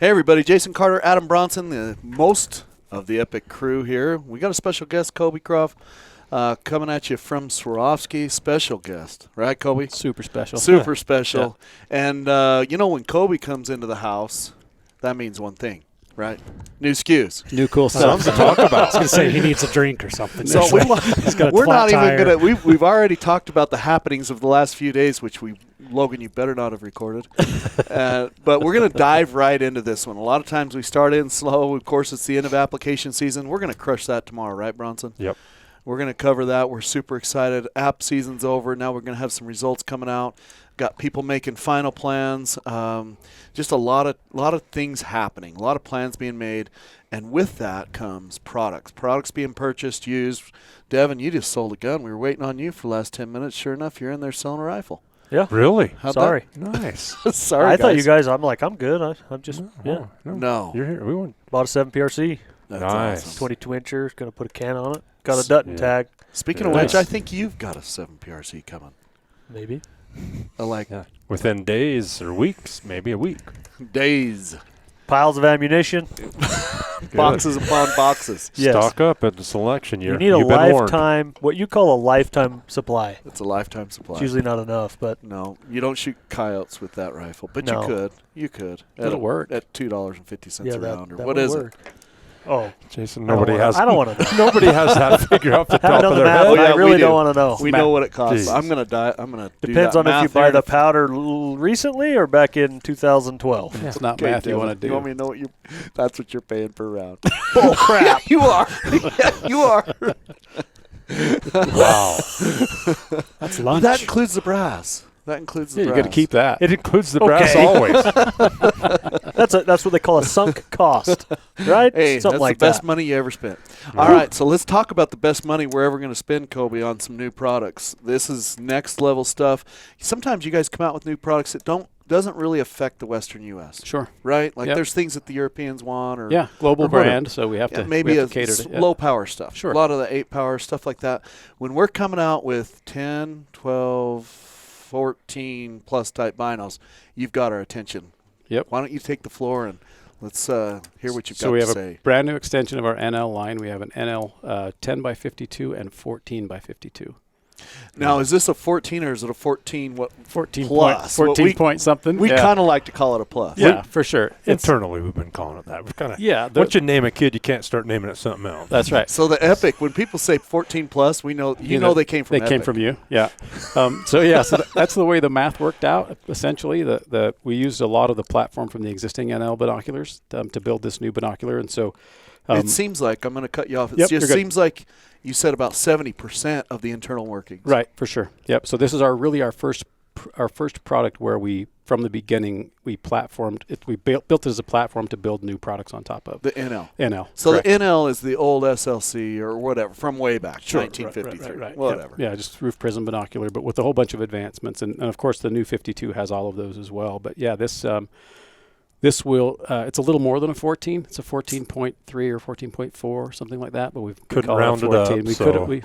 Hey, everybody. Jason Carter, Adam Bronson, the most of the Epic crew here. We got a special guest, Kobe Croft, coming at you from Swarovski. Special guest. Right, Kobe? Super special. Super special. Yeah. And, when Kobe comes into the house, that means one thing, right? New SKUs. New cool stuff to talk about. I was going to say he needs a drink or something. So we're not even going to – we've already talked about the happenings of the last few days, which Logan, you better not have recorded. But we're going to dive right into this one. A lot of times we start in slow. Of course, it's the end of application season. We're going to crush that tomorrow, right, Bronson? Yep. We're going to cover that. We're super excited. App season's over. Now we're going to have some results coming out. Got people making final plans. Just a lot of things happening. A lot of plans being made. And with that comes products. Products being purchased, used. Devin, you just sold a gun. We were waiting on you for the last 10 minutes. Sure enough, you're in there selling a rifle. Yeah. Really? Sorry. Nice. Sorry, I thought you guys, I'm good. I'm just, No. You're here. We went. Bought a 7 PRC. That's Nice. awesome. 22-incher. Going to put a can on it. Got a Dutton tag. Speaking of which, I think you've got a 7 PRC coming. Maybe. Within days or weeks, maybe a week. Days. Piles of ammunition. Boxes upon boxes. Yes. Stock up at the selection year. You need a lifetime, what you call a lifetime supply. It's a lifetime supply. It's usually not enough, but. No, you don't shoot coyotes with that rifle, but No. you could. You could. It'll work. At $2.50 Yeah, a round. Or that what would is work. Oh. Jason, I don't want to know. Nobody has that figure off the top of their head. Oh, yeah, I really we do. don't want to know. We know what it costs. Jeez. I'm going to die. I'm going to do Depends that on if you math buy here. the powder recently or back in 2012. It's not Okay, math you Devin, want to do. You want me to know what that's what you're paying per round. Bull crap. You are. Yeah, you are. Wow. That's lunch. That includes the brass. That includes the you brass. got to keep that. It includes the brass Okay. always. That's what they call a sunk cost, right? Hey, Something that's like the best that. money you ever spent. All right, so let's talk about the best money we're ever going to spend, Kobe, on some new products. This is next level stuff. Sometimes you guys come out with new products that doesn't really affect the Western U.S. Sure. Right? Like Yep. there's things that the Europeans want, or global or whatever. brand, so we have to maybe we a have to cater to it. low power stuff. Sure. A lot of the 8 power stuff like that. When we're coming out with 10, 12, 14 plus type binos, you've got our attention. Yep. Why don't you take the floor and let's hear what you've So got we to have say. a brand new extension of our NL line. We have an NL 10 by 52 and 14 by 52. Now, is this a 14 or is it a 14 what 14 plus? point, 14 What point something. we kind of like to call it a plus. Yeah, for sure. Internally, we've been calling it that. We're kind of Once you name a kid, you can't start naming it something else. That's right. So the Epic, when people say 14 plus, we know you know they came from They Epic. came from you, yeah. So that's the way the math worked out. Essentially, we used a lot of the platform from the existing NL binoculars to build this new binocular, and so it seems like I'm going to cut you off. It Yep, just you're good. seems like you said about 70% of the internal workings. right, for sure. Yep. So this is our first product where we from the beginning we platformed it. We built it as a platform to build new products on top of The NL. NL. So correct. the NL is the old SLC or whatever from way back, Sure. 1953, Right. whatever. Yeah, just roof prism binocular, but with a whole bunch of advancements, and of course the new 52 has all of those as well. But yeah, this will it's a little more than a 14. It's a 14.3 or 14.4, something like that. But we Couldn't round it up, We so, couldn't. We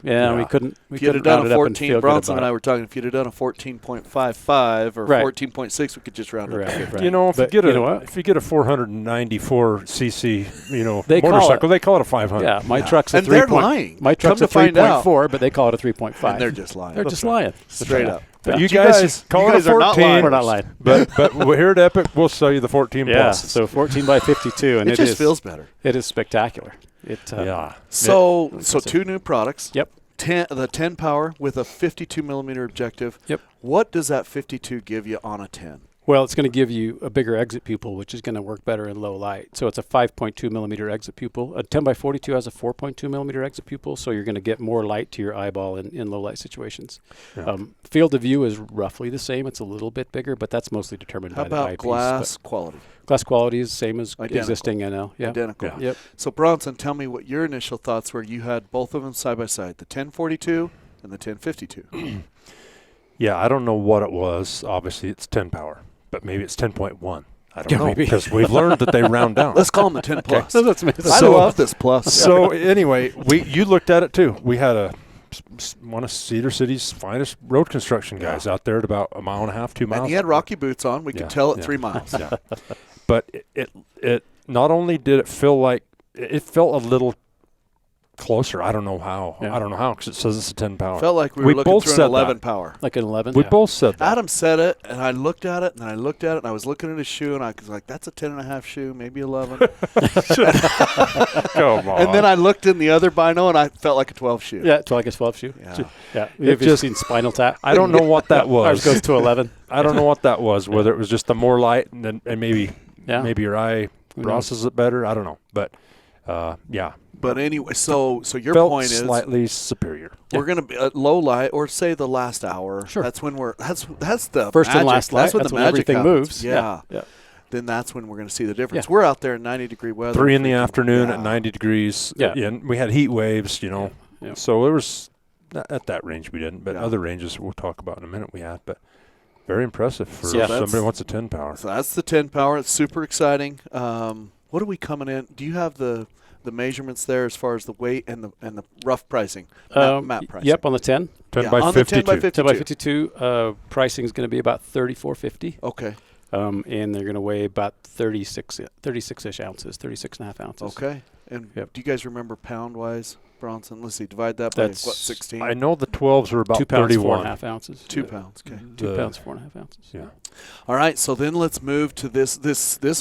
couldn't. We If you'd have couldn't done round a it up and 14, feel good Bronson about and I it. were talking, if you'd have done a 14.55 or Right. 14.6, we could just round it up. Right. You know, if But you get you know what? if you get a 494 cc, They call motorcycle, they call it a 500. Yeah, my truck's a And 3. they're lying. My truck's Come a to find out. 3.4, but they call it a 3.5. And they're just lying. They're just lying. Straight up. But Yeah. you guys call you it guys a are not 14. lying. We're not lying. but here at Epic, we'll sell you the 14 Yeah, plus. so 14 by 52, and It just feels better. It is spectacular. Yeah. So 2 new products. Yep. The 10 power with a 52 millimeter objective. Yep. What does that 52 give you on a 10? Well, it's going to give you a bigger exit pupil, which is going to work better in low light. So it's a 5.2 millimeter exit pupil. A 10 by 42 has a 4.2 millimeter exit pupil, so you're going to get more light to your eyeball in low light situations. Yeah. Field of view is roughly the same. It's a little bit bigger, but that's mostly determined How by the about eyepiece. glass quality? Glass quality is the same as Identical. existing NL. Yeah. Identical. Yeah. Yep. So Bronson, tell me what your initial thoughts were. You had both of them side by side, the 1042 and the 1052. Yeah, I don't know what it was. Obviously, it's 10 power, but maybe it's 10.1. I don't Yeah, know maybe. because we've learned that they round down. Let's call them the 10 plus. So that's I So- love this plus. So anyway, you looked at it too. We had one of Cedar City's finest road construction guys out there at about a mile and a half, 2 miles. And he had Rocky boots on. We could Yeah, tell at yeah. 3 miles. Yeah. but it not only did it feel like it felt a little closer. I don't know how. Yeah. I don't know how because it says it's a 10 power. Felt like we We were looking both through an said 11 that. power. Like an 11. We yeah. both said that. Adam said it, and I looked at it, and I looked at it, and I was looking at his shoe, and I was like, that's a 10.5 shoe, maybe 11. Come on. And then I looked in the other bino, and I felt like a 12 shoe. Yeah, to like a 12 shoe. Yeah. Yeah. It Have you just- seen Spinal Tap? I don't know what that Ours was. goes to 11. I don't know what that was. Whether it was just the more light and maybe Yeah. maybe your eye Who knows? processes it better. I don't know, but yeah, But anyway, so your felt point is slightly superior. we're going to be at low light, or say the last hour. Sure. That's when that's the First magic. and last light. That's when That's the when magic everything happens. moves. Yeah. Yeah. Then that's when we're going to see the difference. Yeah. We're out there in 90-degree weather. 3 in the freaking- afternoon yeah. at 90 degrees. Yeah. And we had heat waves, Yeah. So it was at that range we didn't, but Yeah. other ranges we'll talk about in a minute we had. But very impressive for So that's- somebody who wants a 10 power. So that's the 10 power. It's super exciting. What are we coming in? Do you have the measurements there as far as the weight and the rough pricing? Map pricing. Yep, on the 10. 10 Yeah, by on the 52. 10 by 52. 10 by 52, pricing is going to be about $34.50. Okay. And they're going to weigh about 36-ish ounces, 36.5 ounces. Okay. And Yep. do you guys remember pound-wise, Bronson? Let's see. Divide that by, That's- 16? I know the 12s are about 2 pounds, 31. 4.5 ounces. 2 pounds. Okay. 2 The- pounds, 4.5 ounces. Yeah. All right. So then let's move to this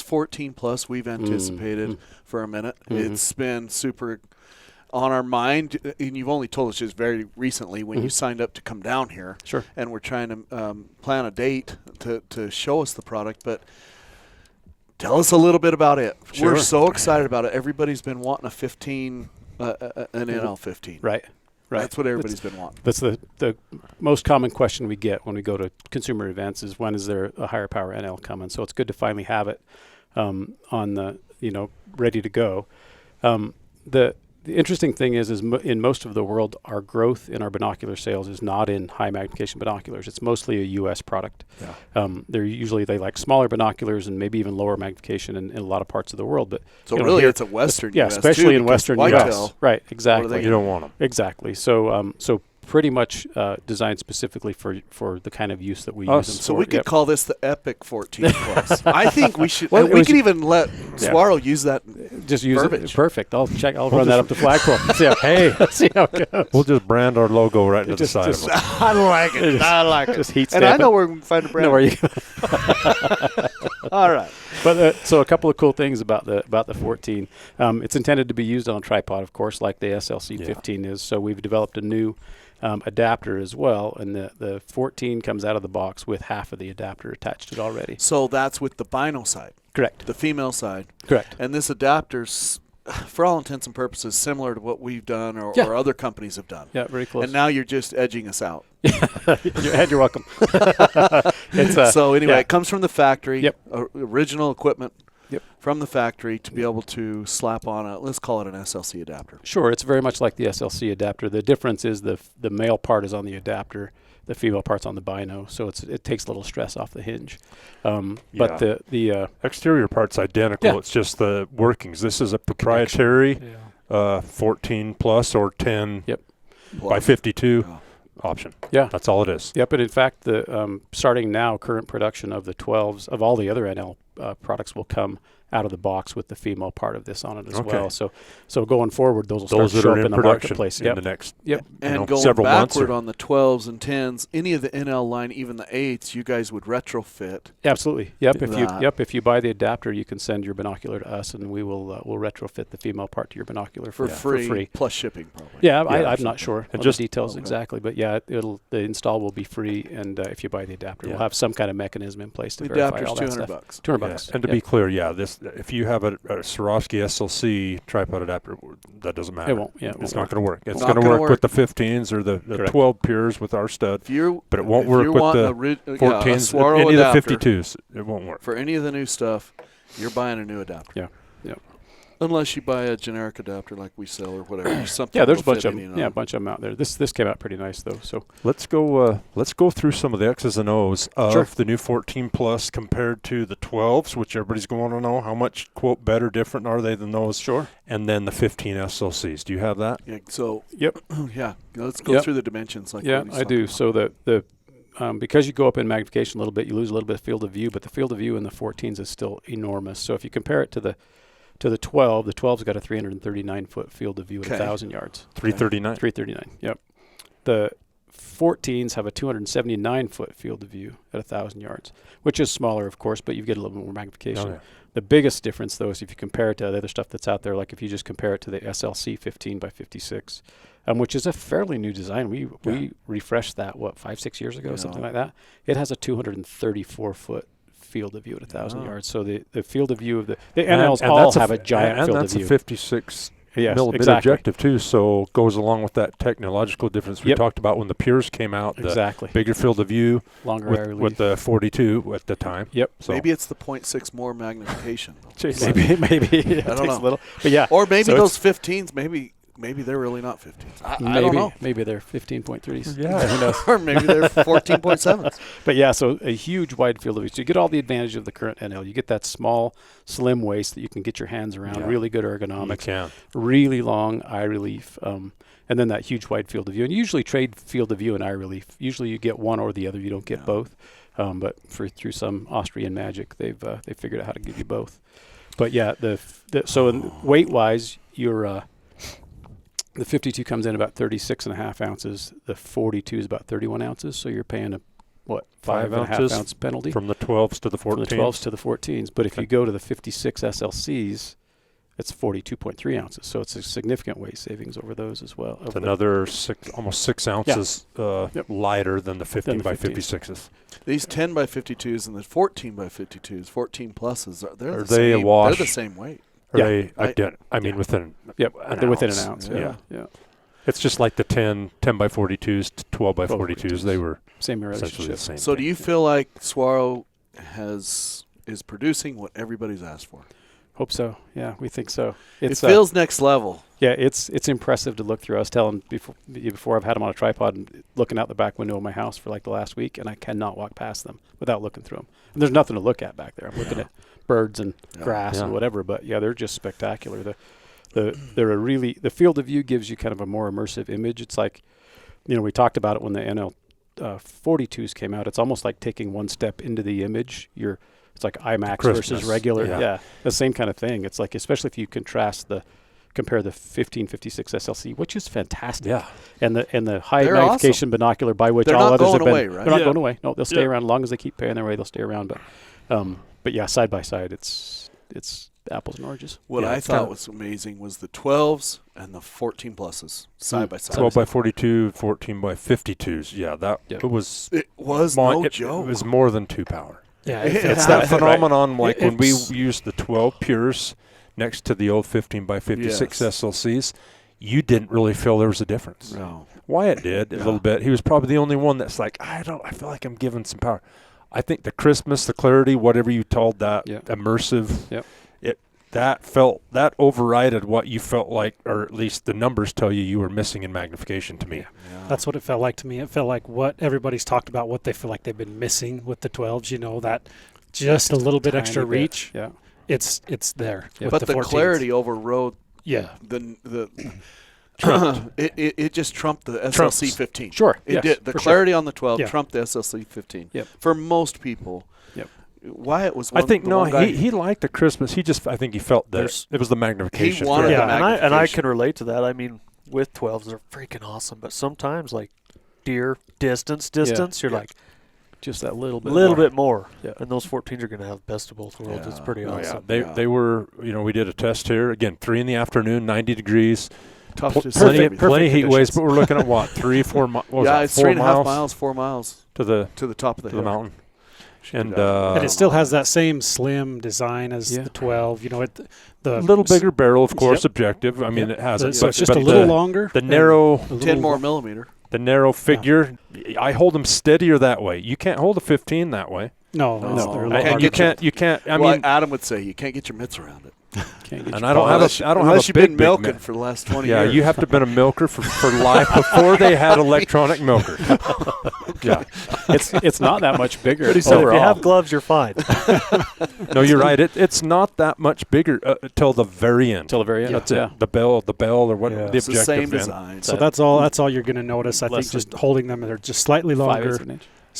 14 plus we've anticipated Mm. for a minute. Mhm. It's been super on our mind, and you've only told us just very recently when you Mhm. signed up to come down here. Sure. And we're trying to plan a date to show us the product, but tell us a little bit about it. Sure. We're so excited about it. Everybody's been wanting a 15, an NL 15. Right. Right. That's what everybody's been wanting. That's the most common question we get when we go to consumer events is when is there a higher power NL coming? So it's good to finally have it on the ready to go. The interesting thing is in most of the world, our growth in our binocular sales is not in high magnification binoculars. It's mostly a U.S. product. Yeah. They like smaller binoculars and maybe even lower magnification in a lot of parts of the world. But So you know, really, here- it's a Western yeah, US especially too, in because Western whitetail, U.S. Right, exactly. You don't want them. Exactly. So pretty much designed specifically for the kind of use that we use them So for. we could Yep. call this the Epic 14 Plus. I think we should. Well, and it we was- could even let Yeah. Swaro use that. Just use verbiage. it. Perfect. I'll run that up to flagpole. See how it goes. We'll just brand our logo right into the Just- side just- of it. I like it. I like it. Just heat And I stamp know it. where we can find a brand. Know where you All right. But so a couple of cool things about the 14. It's intended to be used on a tripod, of course, like the SLC 15 is. So we've developed a new adapter as well, and the 14 comes out of the box with half of the adapter attached to it already. So that's with the bino side, Correct. the female side. Correct. And this adapter's, for all intents and purposes, similar to what we've done or other companies have done. Yeah, very close. And now you're just edging us out. You're welcome. It's So anyway, yeah. it comes from the factory. Yep. Original equipment. Yep. From the factory to be able to slap on let's call it an SLC adapter. Sure, it's very much like the SLC adapter. The difference is the male part is on the adapter, the female part's on the bino, so it takes a little stress off the hinge. But the Exterior part's identical. Yeah. It's just the workings. This is a proprietary 14 plus or 10 by 52 option. Yeah. That's all it is. Yep, and in fact, the starting now, current production of the 12s of all the other NL products will come out of the box with the female part of this on it as well. So going forward, those will start to Those that show are up in the production marketplace. in the next And going several months. backward on the 12s and 10s, any of the NL line, even the 8s, you guys would retrofit. Absolutely. Yep. That. If you buy the adapter, you can send your binocular to us, and we will we'll retrofit the female part to your binocular For free, plus shipping probably. Yeah, I'm absolutely. not sure And on just- the details exactly, but yeah, the install will be free, and if you buy the adapter, we'll have some kind of mechanism in place to The verify adapter's all that $200. stuff. $200. And to be clear, this if you have a Swarovski SLC tripod adapter, that doesn't matter. It won't. Yeah, It's not going to work. It's Not going to gonna work with the 15s or the Correct. 12 pures with our stud, But it won't work with the 14s. Swaro Any of the adapter, 52s, it won't work. For any of the new stuff, you're buying a new adapter. Yeah. Unless you buy a generic adapter like we sell or whatever. Something Yeah, there's a will bunch fit of any them. Yeah, a bunch of them out there. This came out pretty nice though. So Let's go through some of the X's and O's of Sure. the new 14 Plus compared to the 12s, which everybody's going to know how much, quote, better, different are they than those. sure. And then the 15 SLCs. Do you have that? Yeah, so Yep. yeah, let's go Yep. through the dimensions. Like Yeah, what he's I do. talking So the because you go up in magnification a little bit, you lose a little bit of field of view, but the field of view in the 14s is still enormous. So if you compare it to the 12, the 12's got a 339-foot field of view at 1,000 yards. 339? 339, yep. The 14s have a 279-foot field of view at 1,000 yards, which is smaller, of course, but you get a little bit more magnification. Oh, yeah. The biggest difference, though, is if you compare it to the other stuff that's out there, like if you just compare it to the SLC 15 by 56, which is a fairly new design. We refreshed that, 5-6 years ago, something like that. It has a 234-foot field of view at 1,000 yards. So the field of view of the NLs all have a giant field of view. And that's a 56 Yes, millimeter exactly. objective too, so goes along with that technological difference we talked about when the Pures came out. Exactly. The bigger field of view, longer eye relief. with the 42 at the time. Yep. So Maybe it's the 0.6 more magnification. maybe it I don't takes know. a little, but yeah. Or maybe so those 15s, maybe they're really not 15s. I don't know. Maybe they're 15.3s. Yeah. Who knows? Or maybe they're 14.7s. But yeah, so a huge wide field of view. So you get all the advantage of the current NL. You get that small, slim waist that you can get your hands around, really good ergonomics, really long eye relief, and then that huge wide field of view. And you usually trade field of view and eye relief. Usually you get one or the other. You don't get both. But through some Austrian magic, they've figured out how to give you both. But yeah, so weight-wise, you're the 52 comes in about 36.5 ounces. The 42 is about 31 ounces. So you're paying a 5.5 ounce penalty from the 12s to the 14s. From the 12s to the 14s. But if you go to the 56 SLCs, it's 42.3 ounces. So it's a significant weight savings over those as well. It's another almost 6 ounces lighter than the 15 by 56s. These 10 by 52s and the 14 by 52s, 14 pluses, they're the same weight. Within they're within an ounce. Yeah. It's just like the 10 by 42s to 12 by 42s. They were same essentially relationship. the same. So do you feel like Swaro is producing what everybody's asked for? Hope so. Yeah, we think so. It feels next level. Yeah, it's impressive to look through. I was telling before I've had them on a tripod and looking out the back window of my house for like the last week, and I cannot walk past them without looking through them. And there's nothing to look at back there. I'm looking at birds and grass and whatever, but yeah, they're just spectacular. The field of view gives you kind of a more immersive image. It's like, we talked about it when the NL 42s came out. It's almost like taking one step into the image. It's like IMAX versus regular. Yeah, the same kind of thing. It's like, especially if you compare the 1556 SLC, which is fantastic. Yeah. And the high magnification binocular by which all others have been. Right? They're not going away. No, they'll stay around. As long as they keep paying their way, they'll stay around. But yeah, side by side, it's apples and oranges. What I thought was amazing was the 12s and the 14 pluses side by side. 12 by 42, 14 by 52s. Yeah, it was no joke. It was more than 2 power. Yeah, it's that phenomenon like when we used the 12 Pures next to the old 15 by 56 SLCs, you didn't really feel there was a difference. No. Wyatt did a little bit. He was probably the only one that's like, I feel like I'm giving some power. I think the crispness, the clarity, whatever you told that immersive, that overrided what you felt like, or at least the numbers tell you were missing in magnification to me. Yeah. That's what it felt like to me. It felt like what everybody's talked about, what they feel like they've been missing with the 12s, that just a little bit extra reach. Yeah. It's there. Yeah. But the the 14s. clarity overrode the it just trumped the SLC 15. Sure. It did. The clarity on the 12 trumped the SLC 15. Yep. For most people. Yep. Wyatt was one. I think one guy he liked the crispness. I think he felt that it was the magnification. He wanted the magnification. and I can relate to that. I mean, with 12s, they're freaking awesome, but sometimes like deer distance, you're like just that little bit more. Yeah. And those 14s are going to have best of both worlds. It's pretty awesome. They were, we did a test here again, 3 in the afternoon, 90 degrees. Tough to plenty heat waves, but we're looking at what, 3, 4 miles? It's 3.5 miles, 4 miles to the top of the mountain. And it still has that same slim design as the 12. The little bigger barrel, of course, objective. I mean, it has it. So it's just a little longer. The narrow, 10 more millimeter. The narrow figure. I hold them steadier that way. You can't hold a 15 that way. No. You can't. I mean, Adam would say you can't get your mitts around it. And I don't have a unless you've been milking mitt for the last 20 years. years. Yeah, you have to have been a milker for life before they had electronic milker. Yeah, it's not that much bigger. But he said if you have gloves, you're fine. No, you're right. It's not that much bigger till the very end. Till the very end. That's it. The bell, or what the it's objective. The same design. So that's all. That's all you're going to notice. I think just holding them, they're just slightly longer.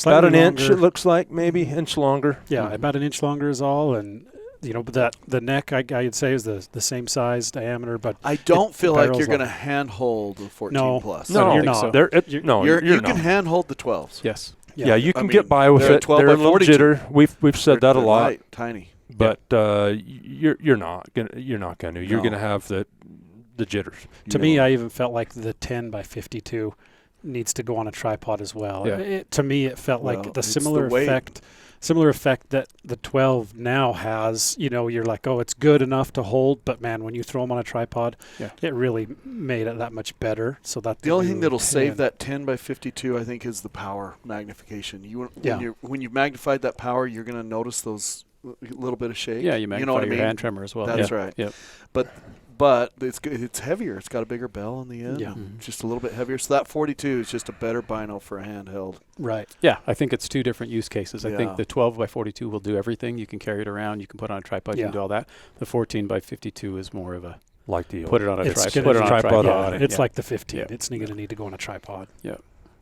About an Slightly inch, longer. it looks like, maybe inch longer. Yeah, about an inch longer is all, and but that the neck I'd say is the same size diameter, but I don't feel the like barrel's you're going to longer. handhold the 14 No. plus. No, you're think not. so. You're You not. can handhold the 12s. Yes. Yeah, you I can mean, get by with they're it. 12 They're by a little 42. jitter. We've said that a They're lot, light, tiny. but you're not gonna. You're not gonna. You're No. gonna have the jitters. To me, I even felt like the 10 by 52 needs to go on a tripod as well. Yeah. To me, it felt Well, like the it's similar the weight. effect that the 12 now has. You're like, oh, it's good enough to hold, but man, when you throw them on a tripod, Yeah. it really made it that much better. So that The only thing new that'll 10 save that 10 by 52, I think, is the power magnification. Yeah. When you've magnified that power, you're going to notice those little bit of shake. Yeah, you magnify know what I your mean? hand trimmer as well. That's yeah. right. Yep. But it's heavier. It's got a bigger bell on the end. Yeah. and just a little bit heavier. So that 42 is just a better bino for a handheld. Right. Yeah, I think it's two different use cases. I Yeah. think the 12 by 42 will do everything. You can carry it around. You can put it on a tripod. You Yeah. can do all that. The 14 by 52 is more of a Like the put it on a It's tripod. gonna Put it on a tripod tripod. on Yeah, it. it's like the 15. Yeah. It's going to need to go on a tripod.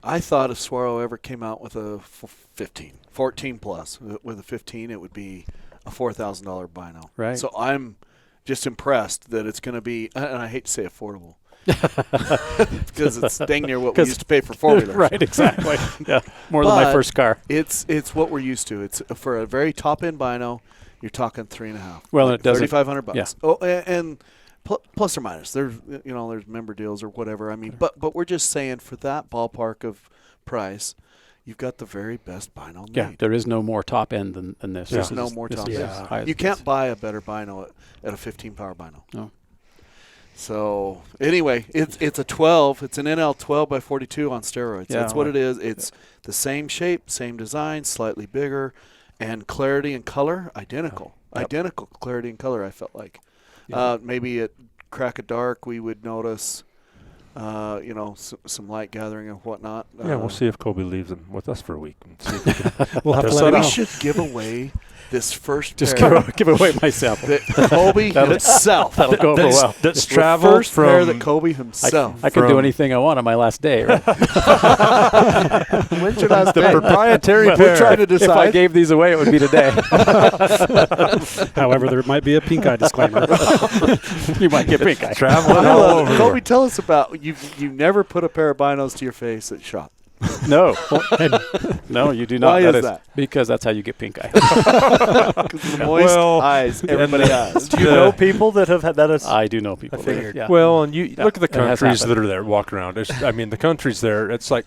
I thought if Swaro ever came out with a 14 plus, with a 15, it would be a $4,000 bino. Right. So I'm just impressed that it's going to be, and I hate to say affordable, because it's dang near what we 'Cause- used to pay for four-wheelers. Right, exactly. Yeah, more than my But first car. It's what we're used to. It's for a very top-end bino, you're talking 3.5. Well, and it doesn't- $3,500. yeah. Oh, and plus or minus. There's there's member deals or whatever. I mean, but we're just saying for that ballpark of price, you've got the very best bino made. Yeah, there is no more top end than this. Yeah. There's This no is- more this top is end. as high as You it can't gets. buy a better bino at a 15 power bino. No. So anyway, it's a 12. It's an NL 12 by 42 on steroids. Yeah, That's what it is. It's the same shape, same design, slightly bigger, and clarity and color identical. Yep. Identical clarity and color. I felt like Yeah. maybe at crack of dark we would notice, some light gathering and whatnot. Yeah, we'll see if Kobe leaves them with us for a week. And see if we can We'll have to Just let We it know. should give away this first Just pair give away my sample. that Kobe himself. That'll go over that's, well. that's The traveled first pair that from Kobe himself. I can do from- anything I want on my last day. Right? When's your last the day? proprietary We're pair. trying to If I decide. gave these away, it would be today. However, there might be a pink eye disclaimer. You might get pink eye. Traveling all over. Kobe, tell us about you never put a pair of binos to your face at shop. No, no, you do not. Why is that? Because that's how you get pink eye. Because of the moist Well, eyes everybody has. Do you know people that have had that as I do know people. I that- figured. Yeah. Well, and you look at the it has countries happened. that are there, walk around. I mean, the countries there, it's like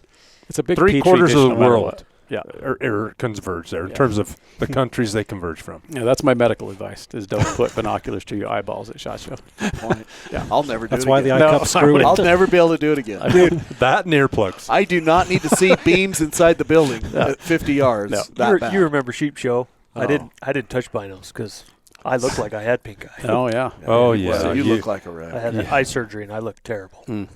it's a big 3/4 petri dish of the no matter world what. Yeah. are converge there in Yeah. terms of the countries they converge from. Yeah, that's my medical advice: is don't put binoculars to your eyeballs at SHOT Show. Point. Yeah. I'll never do That's it why the again. eye No, cup's screwed in. I'll never be able to do it again. Dude, that and earplugs. I do not need to see beams inside the building at 50 yards. No. That bad. you remember Sheep Show? Oh. I didn't touch binos because I looked like I had pink eye. Oh yeah. Oh, Well, yeah. you You- look like a I wreck. had eye surgery and I looked terrible. Mm.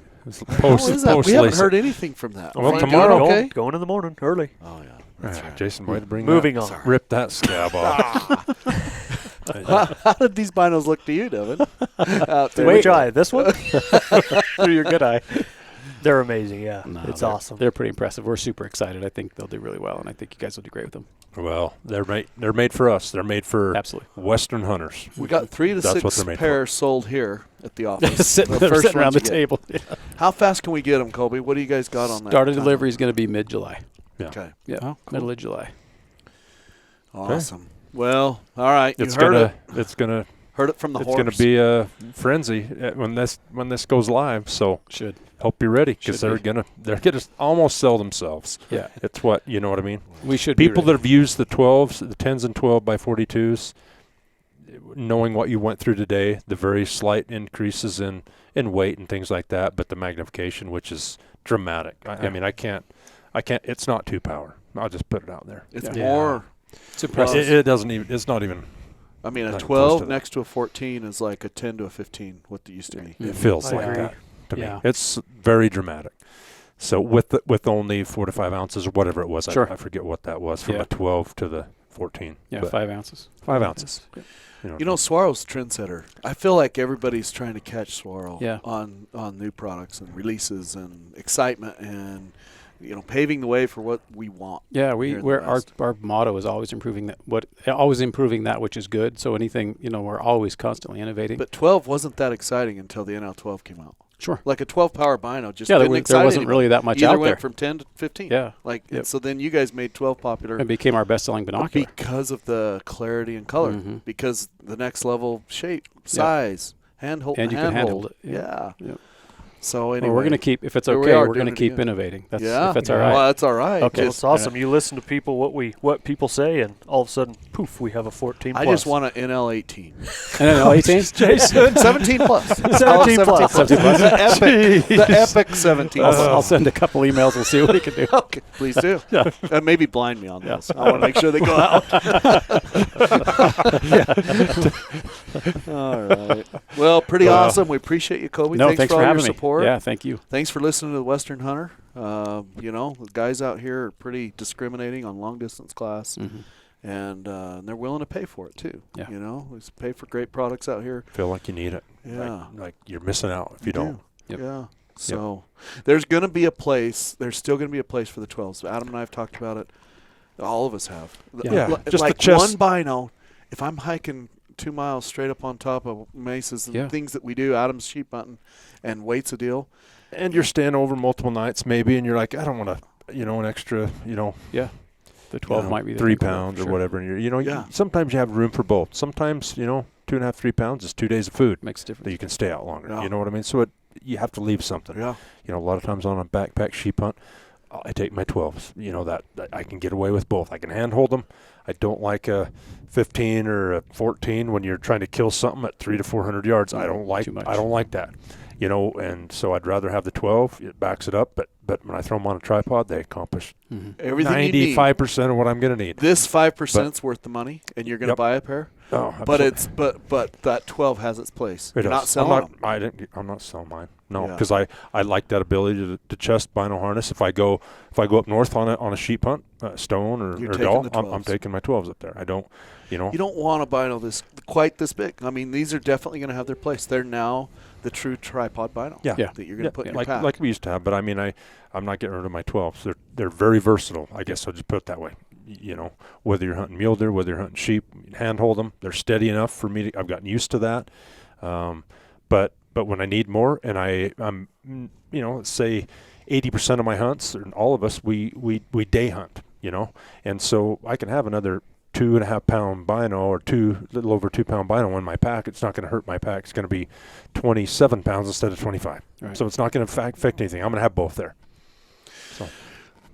How is that? We haven't LASIK. heard anything from that. Well, Are you tomorrow- doing okay? Going in the morning early. Oh yeah. That's Ah, right. Jason, boy, to bring Moving that, on. rip that scab off. How did these binos look to you, Devin? Out there. Which eye? This one? Through your good eye. They're amazing. Yeah, No, it's they're- awesome. They're pretty impressive. We're super excited. I think they'll do really well, and I think you guys will do great with them. Well, they're made for us. They're made for Absolutely. Western hunters. We got 3 to That's what 6 they're made pairs sold here at the office. sitting The first around ones the you get. table. How fast can we get them, Kobe? What do you guys got on that? Start of time? delivery is going to be mid-July. Yeah. Okay. Yeah, Oh, cool. middle of July. Awesome. Well, all right. You It's heard gonna, it. it's gonna, Heard it from the it's horse. gonna be a frenzy when this goes live. So Should. hope you're ready because Should they're gonna almost sell themselves. Yeah. It's what you know what I mean. We should People be that ready. have used the 12s, the 10s and 12 by 42s, knowing what you went through today, the very slight increases in weight and things like that, but the magnification, which is dramatic. I mean, I can't. It's not 2 power. I'll just put it out there. It's Yeah. more. It's impressive. It doesn't even. It's not even. I mean, a Not close 12 to that. next to a 14 is like a 10 to a 15, what they used to be. It feels I like agree. that to Yeah. me. It's very dramatic. So with only 4 to 5 ounces or whatever it was, Sure. I forget what that was from Yeah. a 12 to the 14. Yeah, But 5 ounces. 5 ounces. You know, Swaro's trendsetter. I feel like everybody's trying to catch Swaro Yeah. on new products and releases and excitement and paving the way for what we want. Yeah, here in the we're West. our motto is always improving that which is good. So anything, we're always constantly innovating. But 12 wasn't that exciting until the NL 12 came out. Sure. Like a 12 power bino just Yeah, didn't there excite wasn't anybody. really that much Either out went there. from 10 to 15. Yeah. And so then you guys made 12 popular. It became our best-selling binocular. Because of the clarity and color. Mhm. Because the next level shape, size, handhold. And you can handle it. Yeah. Yeah. So anyway. Well, we're going to keep, if it's Here we okay, are we're going to doing it keep again. innovating. That's, Yeah. if it's all right. Well, that's all right. Okay. Well, it's awesome. You listen to people, what people say, and all of a sudden, poof, we have a 14 I plus. just want an NL 18. And then 18? Jason. 17 plus. 17 plus. 17 plus. The epic 17 plus. I'll send a couple emails. We'll see what we can do. Okay, please do. Maybe blind me on this. I want to make sure they go out. All right. Well, pretty awesome. We appreciate you, Kobe. No, thanks thanks for all having your me. support. Yeah, thank you. Thanks for listening to the Western Hunter. The guys out here are pretty discriminating on long distance class, and they're willing to pay for it too. Yeah. We pay for great products out here. Feel like you need it. Yeah. Like you're missing out if you don't. Yep. Yeah. So there's going to be a place. There's still going to be a place for the 12s. Adam and I have talked about it. All of us have. Yeah. Just like the chest. one bino. If I'm hiking 2 miles straight up on top of mesas and things that we do, Adam's sheep hunting, and weight's a deal. And you're staying over multiple nights maybe, and you're like, I don't want to, an extra, Yeah. The 12 might be the 3 thing. pounds or Sure. whatever. And sometimes you have room for both. Sometimes, 2.5, 3 pounds is 2 days of food Makes a difference. that you can stay out longer. Yeah. You know what I mean? So you have to leave something. Yeah. A lot of times on a backpack sheep hunt, I take my 12s. That I can get away with both. I can handhold them. I don't like a 15 or a 14 when you're trying to kill something at 300 to 400 yards. I don't like. Too much. I don't like that. And so I'd rather have the 12. It backs it up, but when I throw them on a tripod, they accomplish Everything you need. 95% of what I'm going to need. This 5% is worth the money, and you're going to buy a pair. Oh, But absolutely. but that 12 has its place. It You're not does. selling them. I'm not selling mine. No, Yeah. because I like that ability to chest bino harness. If I go up north on a sheep hunt, stone or You're taking doll, the I'm 12s. taking my 12s up there. I don't, You don't want a bino quite this big. I mean, these are definitely going to have their place. They're now the true tripod bino Yeah. Yeah. that you're going to put in your like pack. like we used to have. But I mean, I'm not getting rid of my 12s. They're very versatile. I guess I'll just put it that way. Whether you're hunting mule deer, whether you're hunting sheep, handhold them. They're steady enough for me. I've gotten used to that. But when I need more, and I'm let's say 80% of my hunts, and all of us, we day hunt, and so I can have another 2.5 pound bino or little over 2 pound bino in my pack. It's not going to hurt my pack. It's going to be 27 pounds instead of 25. Right. So it's not going to affect anything. I'm going to have both there. So.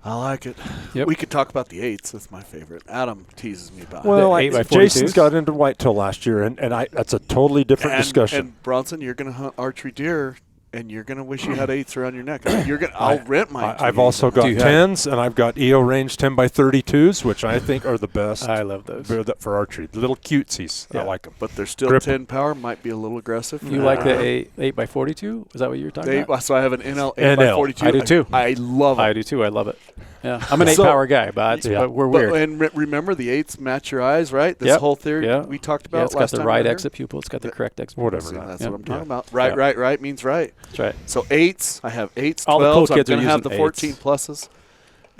I like it. Yep. We could talk about the 8s. That's my favorite. Adam teases me about Well, The 8x42s? Jason's got into whitetail last year, and that's a totally different discussion. And Bronson, you're going to hunt archery deer, and you're going to wish you had 8s around your neck. I'll rent mine. I've also got Do you have- 10s, and I've got EO range 10x32s, which I think are the best I love those. for archery. The little cutesies. Yeah. I like them. But they're still Grip 10 power. Might be a little aggressive. You like the 8x42? Is that what you were talking about? So I have an NL NL. 8x42. I do too. I love it. I do too. I love it. Yeah, I'm an So- 8-power guy, but we're weird. And remember, the 8s match your eyes, right? This Yep. whole theory Yeah. we talked about It's got last the time right we were here. exit pupil. It's got the correct exit. Whatever. See, that's Yeah. what I'm talking Yeah. about. Right, Yeah. right means right. That's right. So 8s, I have 8s, 12s. All the cool I'm kids are going to have the using 14 8s. pluses.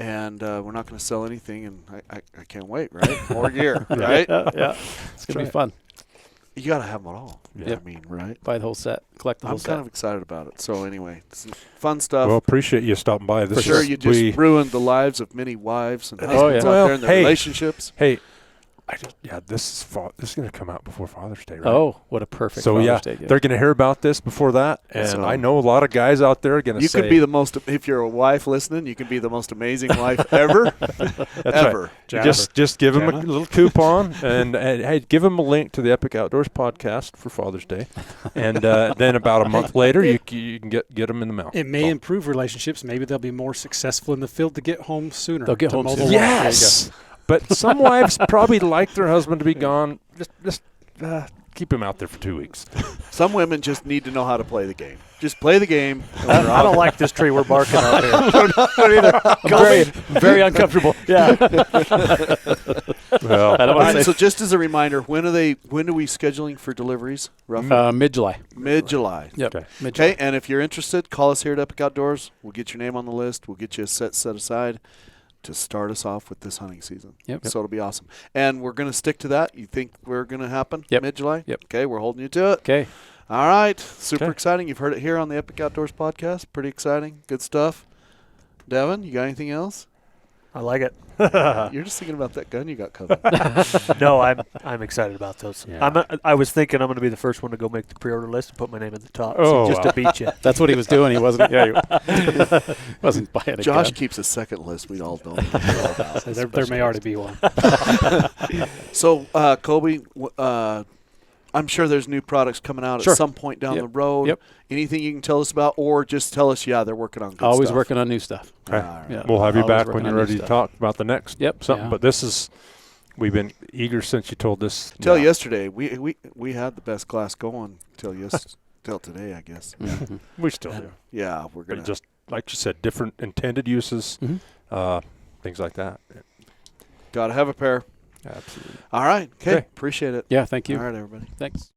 And we're not going to sell anything, and I can't wait, right? More gear, right? Yeah. It's going to be fun. You got to have them all. Yeah. I mean, right? Buy the whole set. Collect the whole I'm set. kind of excited about it. So anyway, some fun stuff. Well, appreciate you stopping by. This For sure, is- you just ruined the lives of many wives and husbands Oh, yeah. out Well, there in their hey. relationships. Hey, this is going to come out before Father's Day, right? Oh, what a perfect So Father's Day gift. they're going to hear about this before that, and So- I know a lot of guys out there are going to You say, could be the most, if you're a wife listening, you can be the most amazing wife ever. That's ever. right. Just give them a little coupon, and hey, give them a link to the Epic Outdoors podcast for Father's Day, and then about a month later, you can get them in the mail. It may So- improve relationships. Maybe they'll be more successful in the field to get home sooner. They'll get to home mow the sooner. lawn. Yes, but some wives probably like their husband to be gone. Just keep him out there for 2 weeks. Some women just need to know how to play the game. Just play the game. I don't like this tree we're barking on here. I'm very uncomfortable. Yeah. Well, I don't want to So say just as a reminder, when are we scheduling for deliveries? Roughly mid-July. mid-July. Yep. Okay. Mid-July. Okay, and if you're interested, call us here at Epic Outdoors. We'll get your name on the list. We'll get you a set aside to start us off with this hunting season. Yep. So it'll be awesome. And we're going to stick to that. You think we're going to happen Yep. mid-July? Yep. Okay, we're holding you to it. Okay. All right. Super Okay. exciting. You've heard it here on the Epic Outdoors podcast. Pretty exciting. Good stuff. Devin, you got anything else? I like it. You're just thinking about that gun you got covered. No, I'm excited about those. Yeah. I was thinking I'm going to be the first one to go make the pre-order list and put my name at the top, Oh, just to beat you. That's what he was doing. He wasn't. Yeah, he wasn't buying a Josh gun. keeps a second list. We all don't. So there may already be one. So, Kobe, I'm sure there's new products coming out Sure. at some point down Yep. the road. Yep. Anything you can tell us about, or just tell us, they're working on good Always stuff. working on new stuff. Okay. All right. Yeah. We'll have you Always back working when you're on new ready to stuff. talk about the next Yep. something. Yeah. But this is, we've been eager since you told us. Till Yeah. yesterday, we had the best class going till till today, I guess. Mhm. We still do. Yeah, we're But gonna just like you said, different intended uses, Mhm. things like that. gotta have a pair. Absolutely. All right. Okay. Okay. Appreciate it. Yeah. Thank you. All right, everybody. Thanks.